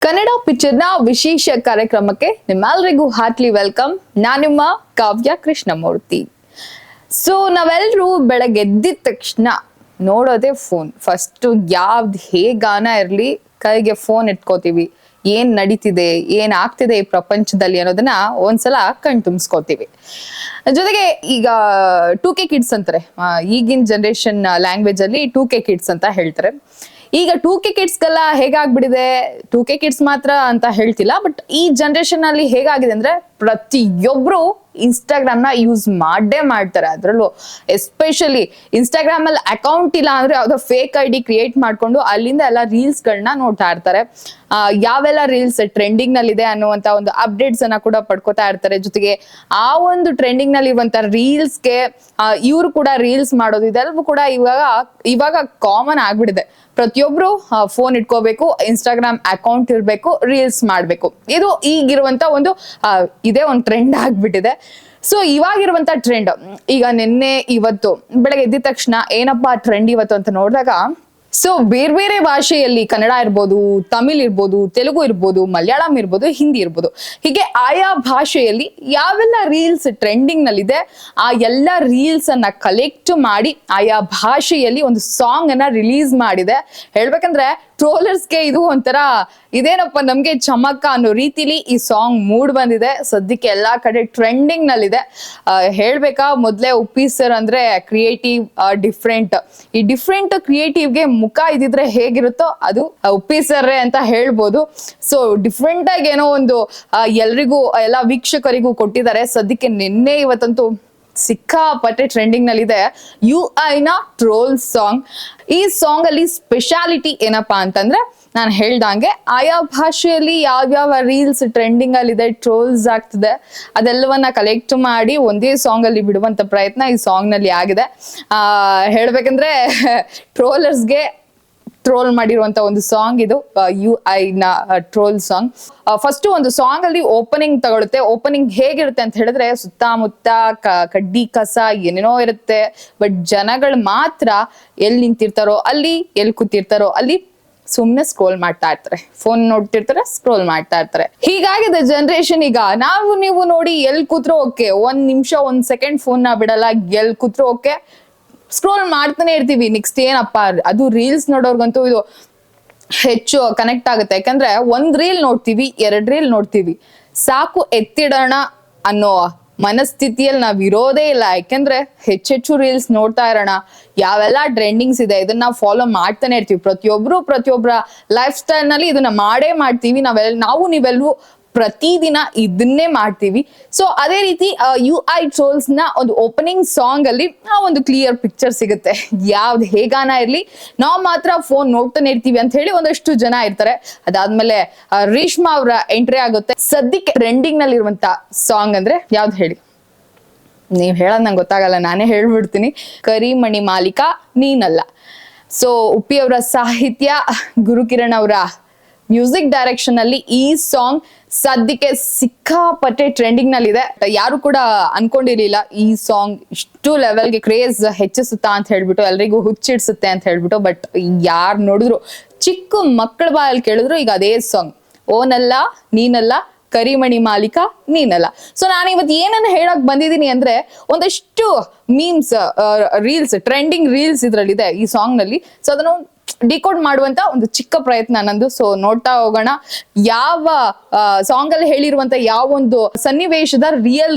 ಕನ್ನಡ ಪಿಕ್ಚರ್ನ ವಿಶೇಷ ಕಾರ್ಯಕ್ರಮಕ್ಕೆ ನಿಮ್ಮೆಲ್ಲರಿಗೂ ಹಾರ್ಟ್ಲಿ ವೆಲ್ಕಮ್. ನಾನು ನಿಮ್ಮ ಕಾವ್ಯ ಕೃಷ್ಣಮೂರ್ತಿ. ಸೊ ನಾವೆಲ್ಲರೂ ಬೆಳಗ್ಗೆ ಎದ್ದಿದ ತಕ್ಷಣ ನೋಡೋದೇ ಫೋನ್. ಫಸ್ಟ್ ಯಾವ್ದು ಗಾನ ಇರಲಿ ಕೈಗೆ ಫೋನ್ ಇಟ್ಕೋತೀವಿ. ಏನ್ ನಡೀತಿದೆ, ಏನ್ ಆಗ್ತಿದೆ ಈ ಪ್ರಪಂಚದಲ್ಲಿ ಅನ್ನೋದನ್ನ ಒಂದ್ಸಲ ಕಣ್ ತುಂಬಿಸ್ಕೋತೀವಿ. ಜೊತೆಗೆ ಈಗ 2K ಕಿಡ್ಸ್ ಅಂತಾರೆ, ಈಗಿನ ಜನರೇಷನ್ ಲ್ಯಾಂಗ್ವೇಜ್ ಅಲ್ಲಿ 2K ಕಿಡ್ಸ್ ಅಂತ ಹೇಳ್ತಾರೆ. ಈಗ 2K ಕಿಡ್ಸ್ಗೆಲ್ಲ ಹೇಗಾಗ್ಬಿಟ್ಟಿದೆ, 2K ಕಿಡ್ಸ್ ಮಾತ್ರ ಅಂತ ಹೇಳ್ತಿಲ್ಲ, ಬಟ್ ಈ ಜನರೇಷನ್ ಅಲ್ಲಿ ಹೇಗಾಗಿದೆ ಅಂದ್ರೆ ಪ್ರತಿಯೊಬ್ರು ಇನ್ಸ್ಟಾಗ್ರಾಮ್ ನ ಯೂಸ್ ಮಾಡೇ ಮಾಡ್ತಾರೆ. ಅದ್ರಲ್ಲೂ ಎಸ್ಪೆಷಲಿ ಇನ್ಸ್ಟಾಗ್ರಾಮ್ ಅಲ್ಲಿ ಅಕೌಂಟ್ ಇಲ್ಲ ಅಂದ್ರೆ ಯಾವ್ದೋ ಫೇಕ್ ID ಕ್ರಿಯೇಟ್ ಮಾಡ್ಕೊಂಡು ಅಲ್ಲಿಂದ ಎಲ್ಲ ರೀಲ್ಸ್ ಗಳನ್ನ ನೋಡ್ತಾ ಇರ್ತಾರೆ. ಯಾವೆಲ್ಲ ರೀಲ್ಸ್ ಟ್ರೆಂಡಿಂಗ್ ನಲ್ಲಿ ಇದೆ ಅನ್ನುವಂತ ಒಂದು ಅಪ್ಡೇಟ್ಸ್ ಅನ್ನ ಕೂಡ ಪಡ್ಕೋತಾ ಇರ್ತಾರೆ. ಜೊತೆಗೆ ಆ ಒಂದು ಟ್ರೆಂಡಿಂಗ್ ನಲ್ಲಿ ಇರುವಂತ ರೀಲ್ಸ್ಗೆ ಇವ್ರು ಕೂಡ ರೀಲ್ಸ್ ಮಾಡೋದು, ಇದೆಲ್ಲವೂ ಕೂಡ ಇವಾಗ ಕಾಮನ್ ಆಗ್ಬಿಟ್ಟಿದೆ. ಪ್ರತಿಯೊಬ್ರು ಫೋನ್ ಇಟ್ಕೋಬೇಕು, ಇನ್ಸ್ಟಾಗ್ರಾಮ್ ಅಕೌಂಟ್ ಇರ್ಬೇಕು, ರೀಲ್ಸ್ ಮಾಡ್ಬೇಕು. ಇದು ಈಗಿರುವಂತ ಒಂದು ಇದೇ ಒಂದು ಟ್ರೆಂಡ್ ಆಗ್ಬಿಟ್ಟಿದೆ. ಸೊ ಇವಾಗಿರುವಂತ ಟ್ರೆಂಡ್ ಈಗ ನಿನ್ನೆ ಇವತ್ತು ಬೆಳಗ್ಗೆ ಎದ್ದಿದ ತಕ್ಷಣ ಏನಪ್ಪಾ ಟ್ರೆಂಡ್ ಇವತ್ತು ಅಂತ ನೋಡಿದಾಗ, ಸೊ ಬೇರೆ ಬೇರೆ ಭಾಷೆಯಲ್ಲಿ ಕನ್ನಡ ಇರ್ಬೋದು, ತಮಿಳ್ ಇರ್ಬೋದು, ತೆಲುಗು ಇರ್ಬೋದು, ಮಲಯಾಳಂ ಇರ್ಬೋದು, ಹಿಂದಿ ಇರ್ಬೋದು, ಹೀಗೆ ಆಯಾ ಭಾಷೆಯಲ್ಲಿ ಯಾವೆಲ್ಲ ರೀಲ್ಸ್ ಟ್ರೆಂಡಿಂಗ್ ನಲ್ಲಿದೆ ಆ ಎಲ್ಲ ರೀಲ್ಸ್ ಅನ್ನ ಕಲೆಕ್ಟ್ ಮಾಡಿ ಆಯಾ ಭಾಷೆಯಲ್ಲಿ ಒಂದು ಸಾಂಗ್ ಅನ್ನ ರಿಲೀಸ್ ಮಾಡಿದೆ. ಹೇಳ್ಬೇಕಂದ್ರೆ ಟ್ರೋಲರ್ಸ್ಗೆ ಇದು ಒಂಥರ ಇದೇನಪ್ಪ ನಮ್ಗೆ ಚಮಕ ಅನ್ನೋ ರೀತಿಲಿ ಈ ಸಾಂಗ್ ಮೂಡ್ ಬಂದಿದೆ. ಸದ್ಯಕ್ಕೆ ಎಲ್ಲಾ ಕಡೆ ಟ್ರೆಂಡಿಂಗ್ ನಲ್ಲಿದೆ. ಹೇಳ್ಬೇಕಾ, ಮೊದ್ಲೇ ಉಪ್ಪಿ ಸರ್ ಅಂದ್ರೆ ಕ್ರಿಯೇಟಿವ್, ಡಿಫ್ರೆಂಟ್. ಈ ಡಿಫ್ರೆಂಟ್ ಕ್ರಿಯೇಟಿವ್ಗೆ ಮುಖ ಇದಿದ್ರೆ ಹೇಗಿರುತ್ತೋ ಅದು ಉಪ್ಪಿ ಸರ್ ಅಂತ ಹೇಳ್ಬೋದು. ಸೊ ಡಿಫ್ರೆಂಟ್ ಆಗಿ ಏನೋ ಒಂದು ಎಲ್ರಿಗೂ ಎಲ್ಲ ವೀಕ್ಷಕರಿಗೂ ಕೊಟ್ಟಿದ್ದಾರೆ. ಸದ್ಯಕ್ಕೆ ನಿನ್ನೆ ಇವತ್ತಂತೂ ಸಿಕ್ಕಾಪಟ್ಟೆ ಟ್ರೆಂಡಿಂಗ್ ನಲ್ಲಿದೆ UI ನ ಟ್ರೋಲ್ ಸಾಂಗ್. ಈ ಸಾಂಗ್ ಅಲ್ಲಿ ಸ್ಪೆಷಾಲಿಟಿ ಏನಪ್ಪಾ ಅಂತಂದ್ರೆ, ನಾನು ಹೇಳ್ದಂಗೆ ಆಯಾ ಭಾಷೆಯಲ್ಲಿ ಯಾವ್ಯಾವ ರೀಲ್ಸ್ ಟ್ರೆಂಡಿಂಗ್ ಅಲ್ಲಿ ಇದೆ, ಟ್ರೋಲ್ಸ್ ಆಗ್ತಿದೆ, ಅದೆಲ್ಲವನ್ನ ಕಲೆಕ್ಟ್ ಮಾಡಿ ಒಂದೇ ಸಾಂಗ್ ಅಲ್ಲಿ ಬಿಡುವಂತ ಪ್ರಯತ್ನ ಈ ಸಾಂಗ್ ನಲ್ಲಿ ಆಗಿದೆ. ಹೇಳ್ಬೇಕಂದ್ರೆ ಟ್ರೋಲರ್ಸ್ಗೆ ಟ್ರೋಲ್ ಮಾಡಿರುವಂತ ಒಂದು ಸಾಂಗ್ ಇದು UI ನ ಟ್ರೋಲ್ ಸಾಂಗ್. ಫಸ್ಟ್ ಒಂದು ಸಾಂಗ್ ಅಲ್ಲಿ ಓಪನಿಂಗ್ ತಗೊಳುತ್ತೆ. ಓಪನಿಂಗ್ ಹೇಗಿರುತ್ತೆ ಅಂತ ಹೇಳಿದ್ರೆ, ಸುತ್ತಮುತ್ತ ಕಡ್ಡಿ ಕಸ ಏನೇನೋ ಇರುತ್ತೆ, ಬಟ್ ಜನಗಳು ಮಾತ್ರ ಎಲ್ಲಿ ನಿಂತಿರ್ತಾರೋ ಅಲ್ಲಿ, ಎಲ್ಲಿ ಕೂತಿರ್ತಾರೋ ಅಲ್ಲಿ ಸುಮ್ನೆ ಸ್ಕ್ರೋಲ್ ಮಾಡ್ತಾ ಇರ್ತಾರೆ, ಫೋನ್ ನೋಡ್ತಿರ್ತಾರೆ, ಸ್ಕ್ರೋಲ್ ಮಾಡ್ತಾ ಇರ್ತಾರೆ. ಹೀಗಾಗಿದೆ ಜನರೇಷನ್. ಈಗ ನೀವು ನೋಡಿ ಎಲ್ಲಿ ಕೂತ್ರು ಓಕೆ, 1 ನಿಮಿಷ 1 ಸೆಕೆಂಡ್ ಫೋನ್ ನ ಬಿಡಲ್ಲ, ಎಲ್ಲಿ ಕೂತ್ರು ಓಕೆ ಸ್ಕ್ರೋಲ್ ಮಾಡ್ತಾನೆ ಇರ್ತೀವಿ. ನೆಕ್ಸ್ಟ್ ಏನಪ್ಪ, ಅದು ರೀಲ್ಸ್ ನೋಡೋರ್ಗಂತೂ ಇದು ಹೆಚ್ಚು ಕನೆಕ್ಟ್ ಆಗುತ್ತೆ. ಯಾಕಂದ್ರೆ 1 ರೀಲ್ ನೋಡ್ತೀವಿ, 2 ರೀಲ್ ನೋಡ್ತೀವಿ, ಸಾಕು ಎತ್ತಿಡೋಣ ಅನ್ನೋ ಮನಸ್ಥಿತಿಯಲ್ಲಿ ನಾವ್ ಇರೋದೇ ಇಲ್ಲ. ಯಾಕಂದ್ರೆ ಹೆಚ್ಚೆಚ್ಚು ರೀಲ್ಸ್ ನೋಡ್ತಾ ಇರೋಣ, ಯಾವೆಲ್ಲ ಟ್ರೆಂಡಿಂಗ್ಸ್ ಇದೆ ಇದನ್ನ ನಾವು ಫಾಲೋ ಮಾಡ್ತಾನೆ ಇರ್ತೀವಿ. ಪ್ರತಿಯೊಬ್ಬರ ಲೈಫ್ ಸ್ಟೈಲ್ ನಲ್ಲಿ ಇದನ್ನ ಮಾಡೇ ಮಾಡ್ತೀವಿ. ನೀವೆಲ್ಲರೂ ಪ್ರತಿದಿನ ಇದನ್ನೇ ಮಾಡ್ತೀವಿ. ಸೊ ಅದೇ ರೀತಿ UI ಟ್ರೋಲ್ಸ್ ನ ಒಂದು ಓಪನಿಂಗ್ ಸಾಂಗ್ ಅಲ್ಲಿ ಒಂದು ಕ್ಲಿಯರ್ ಪಿಕ್ಚರ್ ಸಿಗುತ್ತೆ. ಯಾವ್ದು ಹೇಗಾನ ಇರ್ಲಿ, ನಾವು ಮಾತ್ರ ಫೋನ್ ನೋಡ್ತಾನೆ ಇರ್ತೀವಿ ಅಂತ ಹೇಳಿ ಒಂದಷ್ಟು ಜನ ಇರ್ತಾರೆ. ಅದಾದ್ಮೇಲೆ ರೇಷ್ಮಾ ಅವರ ಎಂಟ್ರಿ ಆಗುತ್ತೆ. ಸದ್ಯಕ್ಕೆ ಟ್ರೆಂಡಿಂಗ್ ನಲ್ಲಿ ಇರುವಂತ ಸಾಂಗ್ ಅಂದ್ರೆ ಯಾವ್ದು ಹೇಳಿ? ನೀವ್ ಹೇಳೋದ್ ನಂಗೆ ಗೊತ್ತಾಗಲ್ಲ, ನಾನೇ ಹೇಳ್ಬಿಡ್ತೀನಿ. ಕರಿಮಣಿ ಮಾಲೀಕ ನೀನಲ್ಲ. ಸೊ ಉಪ್ಪಿ ಅವರ ಸಾಹಿತ್ಯ, ಗುರುಕಿರಣ್ ಅವರ ಮ್ಯೂಸಿಕ್ ಡೈರೆಕ್ಷನ್ ಅಲ್ಲಿ ಈ ಸಾಂಗ್ ಸದ್ಯಕ್ಕೆ ಸಿಕ್ಕಾಪಟ್ಟೆ ಟ್ರೆಂಡಿಂಗ್ ನಲ್ಲಿ ಇದೆ. ಯಾರು ಕೂಡ ಅನ್ಕೊಂಡಿರ್ಲಿಲ್ಲ ಈ ಸಾಂಗ್ ಇಷ್ಟು ಲೆವೆಲ್ಗೆ ಕ್ರೇಜ್ ಹೆಚ್ಚಿಸುತ್ತಾ ಅಂತ ಹೇಳ್ಬಿಟ್ಟು, ಎಲ್ರಿಗೂ ಹುಚ್ಚಿಡ್ಸುತ್ತೆ ಅಂತ ಹೇಳ್ಬಿಟ್ಟು. ಬಟ್ ಯಾರು ನೋಡಿದ್ರು, ಚಿಕ್ಕ ಮಕ್ಕಳ ಬಾಯಲ್ಲಿ ಕೇಳಿದ್ರು ಈಗ ಅದೇ ಸಾಂಗ್, ಓನಲ್ಲ ನೀನಲ್ಲ ಕರಿಮಣಿ ಮಾಲೀಕ ನೀನಲ್ಲ. ಸೊ ನಾನು ಇವತ್ತು ಏನನ್ನ ಹೇಳಕ್ ಬಂದಿದ್ದೀನಿ ಅಂದ್ರೆ, ಒಂದಷ್ಟು ಮೀಮ್ಸ್, ರೀಲ್ಸ್, ಟ್ರೆಂಡಿಂಗ್ ರೀಲ್ಸ್ ಇದ್ರಲ್ಲಿದೆ ಈ ಸಾಂಗ್ ನಲ್ಲಿ. ಸೊ ಅದನ್ನು ಡಿಕೋಡ್ ಮಾಡುವಂತ ಒಂದು ಚಿಕ್ಕ ಪ್ರಯತ್ನ ನಂದು. ಸೊ ನೋಡ್ತಾ ಹೋಗೋಣ, ಯಾವ ಸಾಂಗ್ ಅಲ್ಲಿ ಹೇಳಿರುವಂತ ಯಾವ ಒಂದು ಸನ್ನಿವೇಶದ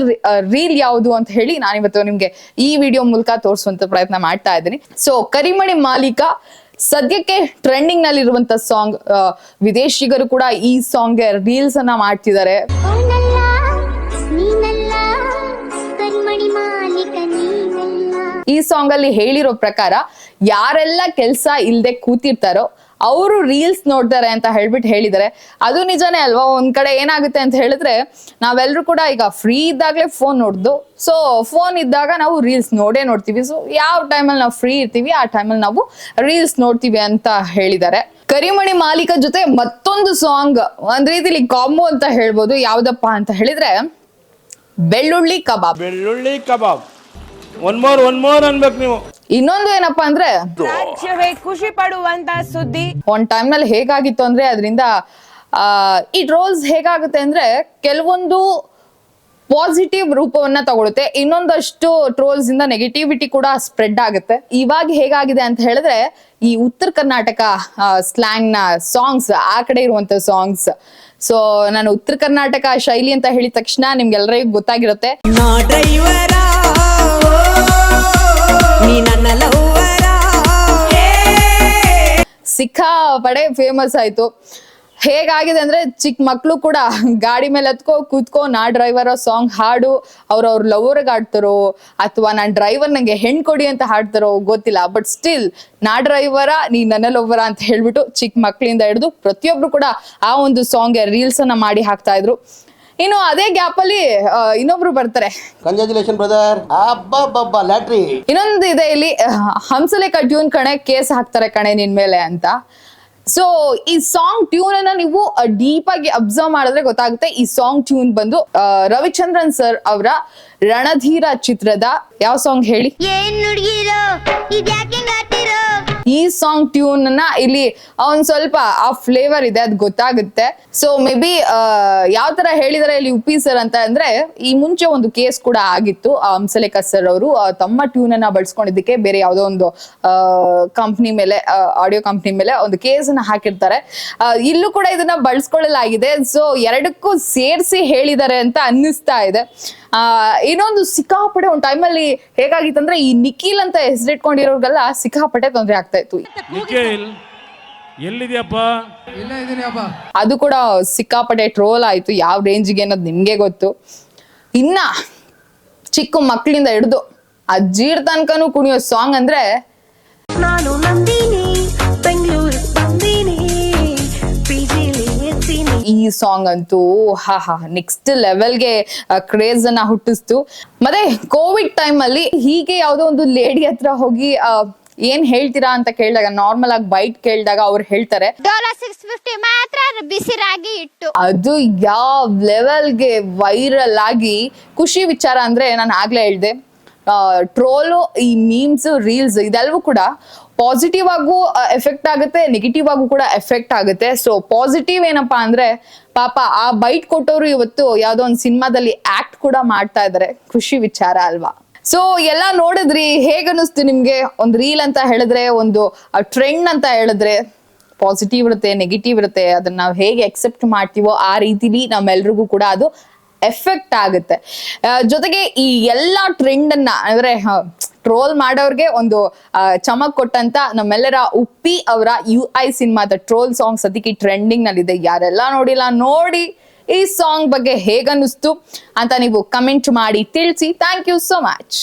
ರೀಲ್ ಯಾವುದು ಅಂತ ಹೇಳಿ ನಾನಿವತ್ತು ನಿಮ್ಗೆ ಈ ವಿಡಿಯೋ ಮೂಲಕ ತೋರಿಸುವಂತ ಪ್ರಯತ್ನ ಮಾಡ್ತಾ ಇದ್ದೀನಿ. ಸೊ ಕರಿಮಣಿ ಮಾಲೀಕ ಸದ್ಯಕ್ಕೆ ಟ್ರೆಂಡಿಂಗ್ ನಲ್ಲಿ ಇರುವಂತ ಸಾಂಗ್. ವಿದೇಶಿಗರು ಕೂಡ ಈ ಸಾಂಗ್ ಗೆ ರೀಲ್ಸ್ ಅನ್ನ ಮಾಡ್ತಿದ್ದಾರೆ. ಈ ಸಾಂಗ್ ಅಲ್ಲಿ ಹೇಳಿರೋ ಪ್ರಕಾರ, ಯಾರೆಲ್ಲ ಕೆಲ್ಸ ಇಲ್ದೆ ಕೂತಿರ್ತಾರೋ ಅವರು ರೀಲ್ಸ್ ನೋಡ್ತಾರೆ ಅಂತ ಹೇಳ್ಬಿಟ್ಟು ಹೇಳಿದ್ದಾರೆ. ಅದು ನಿಜಾನೇ ಅಲ್ವಾ? ಒಂದ್ ಕಡೆ ಏನಾಗುತ್ತೆ ಅಂತ ಹೇಳಿದ್ರೆ, ನಾವೆಲ್ಲರೂ ಕೂಡ ಈಗ ಫ್ರೀ ಇದ್ದಾಗ್ಲೇ ಫೋನ್ ನೋಡ್ದು, ಸೊ ಫೋನ್ ಇದ್ದಾಗ ನಾವು ರೀಲ್ಸ್ ನೋಡ್ತೀವಿ. ಸೊ ಯಾವ ಟೈಮಲ್ಲಿ ನಾವು ಫ್ರೀ ಇರ್ತೀವಿ ಆ ಟೈಮಲ್ಲಿ ನಾವು ರೀಲ್ಸ್ ನೋಡ್ತೀವಿ ಅಂತ ಹೇಳಿದ್ದಾರೆ. ಕರಿಮಣಿ ಮಾಲೀಕ ಜೊತೆ ಮತ್ತೊಂದು ಸಾಂಗ್ ಒಂದ್ ರೀತಿಲಿ ಕಾಂಬೋ ಅಂತ ಹೇಳ್ಬೋದು. ಯಾವ್ದಪ್ಪ ಅಂತ ಹೇಳಿದ್ರೆ, ಬೆಳ್ಳುಳ್ಳಿ ಕಬಾಬ್. ಒನ್ ಮೋರ್ ಅನ್ಬೇಕು ನೀವು. ಇನ್ನೊಂದು ಏನಪ್ಪಾ ಅಂದ್ರೆ, ರಾಜ್ಯವೇ ಖುಷಿ ಪಡುವಂತ ಸುದ್ದಿ. ಒಂದ್ ಟೈಮ್ ನಲ್ಲಿ ಹೇಗಾಗಿತ್ತು ಅಂದ್ರೆ, ಅದರಿಂದ ಈ ಟ್ರೋಲ್ಸ್ ಹೇಗಾಗುತ್ತೆ ಅಂದ್ರೆ ಕೆಲವೊಂದು ಪಾಸಿಟಿವ್ ರೂಪವನ್ನ ತಗೊಳುತ್ತೆ, ಇನ್ನೊಂದಷ್ಟು ಟ್ರೋಲ್ಸ್ ಇಂದ ನೆಗೆಟಿವಿಟಿ ಕೂಡ ಸ್ಪ್ರೆಡ್ ಆಗುತ್ತೆ. ಇವಾಗ ಹೇಗಾಗಿದೆ ಅಂತ ಹೇಳಿದ್ರೆ ಈ ಉತ್ತರ ಕರ್ನಾಟಕ ಸ್ಲ್ಯಾಂಗ್ ನ ಸಾಂಗ್ಸ್, ಆ ಕಡೆ ಇರುವಂತ ಸಾಂಗ್ಸ್. ಸೊ ನಾನು ಉತ್ತರ ಕರ್ನಾಟಕ ಶೈಲಿ ಅಂತ ಹೇಳಿದ ತಕ್ಷಣ ನಿಮ್ಗೆಲ್ಲರಿಗೂ ಗೊತ್ತಾಗಿರುತ್ತೆ. ಸಿಕ್ಕಾಪಡೆ ಫೇಮಸ್ ಆಯ್ತು. ಹೇಗಾಗಿದೆ ಅಂದ್ರೆ ಚಿಕ್ಕ ಮಕ್ಳು ಕೂಡ ಗಾಡಿ ಮೇಲೆ ಕೂತ್ಕೋ ನಾ ಡ್ರೈವರ್ ಸಾಂಗ್ ಹಾಡು ಅವ್ರವ್ರ ಲವರ್ಗೆ ಹಾಡ್ತಾರೋ ಅಥವಾ ನಾನ್ ಡ್ರೈವರ್ ನಂಗೆ ಹೆಣ್ ಕೊಡಿ ಅಂತ ಹಾಡ್ತಾರೋ ಗೊತ್ತಿಲ್ಲ. ಬಟ್ ಸ್ಟಿಲ್ ನಾ ಡ್ರೈವರ ನೀ ನನ್ನ ಲವರ ಅಂತ ಹೇಳ್ಬಿಟ್ಟು ಚಿಕ್ಕ ಮಕ್ಳಿಂದ ಹಿಡಿದು ಪ್ರತಿಯೊಬ್ರು ಕೂಡ ಆ ಒಂದು ಸಾಂಗ್ ರೀಲ್ಸ್ ಅನ್ನ ಮಾಡಿ ಹಾಕ್ತಾ ಇದ್ರು. ಇನ್ನು ಅದೇ ಗ್ಯಾಪ್ ಅಲ್ಲಿ ಇನ್ನೊಬ್ರು ಬರ್ತಾರೆ, ಕಂಗ್ರಾಚುಲೇಷನ್ ಬ್ರದರ್, ಅಬ್ಬಬ್ಬಬ್ಬ ಲ್ಯಾಟ್ರಿ. ಇನ್ನೊಂದು ಇದೆ ಇಲ್ಲಿ, ಹಂಸಲೇಖ ಟ್ಯೂನ್ ಕಣೆ ಕೇಸ್ ಹಾಕ್ತಾರೆ ಕಣೆ ನಿನ್ ಮೇಲೆ ಅಂತ. ಸೊ ಈ ಸಾಂಗ್ ಟ್ಯೂನ್ ಅನ್ನ ನೀವು ಡೀಪ್ ಆಗಿ ಅಬ್ಸರ್ವ್ ಮಾಡಿದ್ರೆ ಗೊತ್ತಾಗುತ್ತೆ. ಈ ಸಾಂಗ್ ಟ್ಯೂನ್ ಬಂದು ರವಿಚಂದ್ರನ್ ಸರ್ ಅವರ ರಣಧೀರ ಚಿತ್ರದ ಯಾವ ಸಾಂಗ್ ಹೇಳಿ, ಈ ಸಾಂಗ್ ಟ್ಯೂನ್ ಅನ್ನ ಇಲ್ಲಿ ಒಂದ್ ಸ್ವಲ್ಪ ಆ ಫ್ಲೇವರ್ ಇದೆ, ಅದು ಗೊತ್ತಾಗುತ್ತೆ. ಸೊ ಮೇ ಬಿ ಯಾವ ತರ ಹೇಳಿದಾರೆ ಇಲ್ಲಿ ಉಪ್ಪಿ ಸರ್ ಅಂತ ಅಂದ್ರೆ, ಈ ಮುಂಚೆ ಒಂದು ಕೇಸ್ ಕೂಡ ಆಗಿತ್ತು. ಹಂಸಲೇಖ ಸರ್ ಅವರು ತಮ್ಮ ಟ್ಯೂನ್ ಅನ್ನ ಬಳಸ್ಕೊಂಡಿದ್ದಕ್ಕೆ ಬೇರೆ ಯಾವ್ದೋ ಒಂದು ಕಂಪ್ನಿ ಮೇಲೆ, ಆಡಿಯೋ ಕಂಪ್ನಿ ಮೇಲೆ ಒಂದು ಕೇಸ್ ಅನ್ನ ಹಾಕಿರ್ತಾರೆ. ಇಲ್ಲೂ ಕೂಡ ಇದನ್ನ ಬಳಸ್ಕೊಳ್ಳಲಾಗಿದೆ. ಸೊ ಎರಡಕ್ಕೂ ಸೇರಿಸಿ ಹೇಳಿದ್ದಾರೆ ಅಂತ ಅನ್ನಿಸ್ತಾ ಇದೆ. ಇನ್ನೊಂದು ಸಿಕ್ಕಾಪಟ್ಟೆ ಒಂದ್ ಟೈಮಲ್ಲಿ ಹೇಗಾಗಿತ್ತಂದ್ರೆ ಈ ನಿಖಿಲ್ ಅಂತ ಹೆಸರಿಟ್ಕೊಂಡಿರೋರ್ಗೆಲ್ಲ ಸಿಕ್ಕಾಪಟ್ಟೆ ತೊಂದರೆ ಆಗ್ತಾ ಇತ್ತು. ಎಲ್ಲಿದ್ಯಪ್ಪ? ಅದು ಕೂಡ ಸಿಕ್ಕಾಪಟ್ಟೆ ಟ್ರೋಲ್ ಆಯ್ತು. ಯಾವ ರೇಂಜ್ಗೆ ಅನ್ನೋದು ನಿಮ್ಗೆ ಗೊತ್ತು. ಇನ್ನ ಚಿಕ್ಕ ಮಕ್ಕಳಿಂದ ಹಿಡಿದು ಅಜ್ಜಿರ್ ತನಕನೂ ಕುಣಿಯೋ ಸಾಂಗ್ ಅಂದ್ರೆ ನಾನು ನಂದಿನಿ ಬೆಂಗಳೂರು ಬಂದಿನಿ ಈ ಸಾಂಗ್ ಅಂತೂ ನೆಕ್ಸ್ಟ್ ಲೆವೆಲ್ಗೆ ಕ್ರೇಜ್ ಅನ್ನ ಹುಟ್ಟಿಸ್ತು. ಮತ್ತೆ ಕೋವಿಡ್ ಟೈಮ್ ಅಲ್ಲಿ ಹೀಗೆ ಯಾವ್ದೋ ಒಂದು ಲೇಡಿ ಹತ್ರ ಹೋಗಿ ಏನ್ ಹೇಳ್ತೀರಾ ಅಂತ ಕೇಳಿದಾಗ, ನಾರ್ಮಲ್ ಆಗಿ ಬೈಟ್ ಕೇಳಿದಾಗ ಅವ್ರು ಹೇಳ್ತಾರೆ $650 ಮಾತ್ರ ಬಿಸಿ ರಾಗಿ ಇಟ್ಟು. ಅದು ಯಾವ ಲೆವೆಲ್ಗೆ ವೈರಲ್ ಆಗಿ ಖುಷಿ ವಿಚಾರ ಅಂದ್ರೆ, ನಾನು ಆಗ್ಲೇ ಹೇಳ್ದೆ ಟ್ರೋಲು, ಈ ಮೀಮ್ಸ್, ರೀಲ್ಸ್ ಇದೆಲ್ಲವೂ ಕೂಡ ಪಾಸಿಟಿವ್ ಆಗು ಎಫೆಕ್ಟ್ ಆಗುತ್ತೆ, ನೆಗೆಟಿವ್ ಆಗು ಕೂಡ ಎಫೆಕ್ಟ್ ಆಗುತ್ತೆ. ಸೊ ಪಾಸಿಟಿವ್ ಏನಪ್ಪಾ ಅಂದ್ರೆ, ಪಾಪ ಆ ಬೈಟ್ ಕೊಟ್ಟವರು ಇವತ್ತು ಯಾವ್ದೋ ಒಂದು ಸಿನಿಮಾದಲ್ಲಿ ಆಕ್ಟ್ ಕೂಡ ಮಾಡ್ತಾ ಇದಾರೆ. ಖುಷಿ ವಿಚಾರ ಅಲ್ವಾ? ಸೊ ಎಲ್ಲ ನೋಡಿದ್ರಿ, ಹೇಗನ್ನಿಸ್ತು ನಿಮ್ಗೆ? ಒಂದು ರೀಲ್ ಅಂತ ಹೇಳಿದ್ರೆ, ಒಂದು ಟ್ರೆಂಡ್ ಅಂತ ಹೇಳಿದ್ರೆ ಪಾಸಿಟಿವ್ ಇರುತ್ತೆ, ನೆಗೆಟಿವ್ ಇರುತ್ತೆ. ಅದನ್ನ ನಾವು ಹೇಗೆ ಅಕ್ಸೆಪ್ಟ್ ಮಾಡ್ತೀವೋ ಆ ರೀತಿಲಿ ನಮ್ಮೆಲ್ರಿಗೂ ಕೂಡ ಅದು ಎಫೆಕ್ಟ್ ಆಗುತ್ತೆ. ಜೊತೆಗೆ ಈ ಎಲ್ಲಾ ಟ್ರೆಂಡ್ ಅನ್ನ ಅಂದ್ರೆ ಟ್ರೋಲ್ ಮಾಡೋರ್ಗೆ ಒಂದು ಚಮಕ್ ಕೊಟ್ಟಂತ ನಮ್ಮೆಲ್ಲರ ಉಪ್ಪಿ ಅವರ UI ಸಿನಿಮಾದ ಟ್ರೋಲ್ ಸಾಂಗ್ ಸದ್ಯಕ್ಕೆ ಟ್ರೆಂಡಿಂಗ್ ನಲ್ಲಿದೆ. ಯಾರೆಲ್ಲ ನೋಡಿಲ್ಲ ನೋಡಿ ಈ ಸಾಂಗ್ ಬಗ್ಗೆ ಹೇಗನ್ನಿಸ್ತು ಅಂತ ನೀವು ಕಮೆಂಟ್ ಮಾಡಿ ತಿಳಿಸಿ. Thank you so much.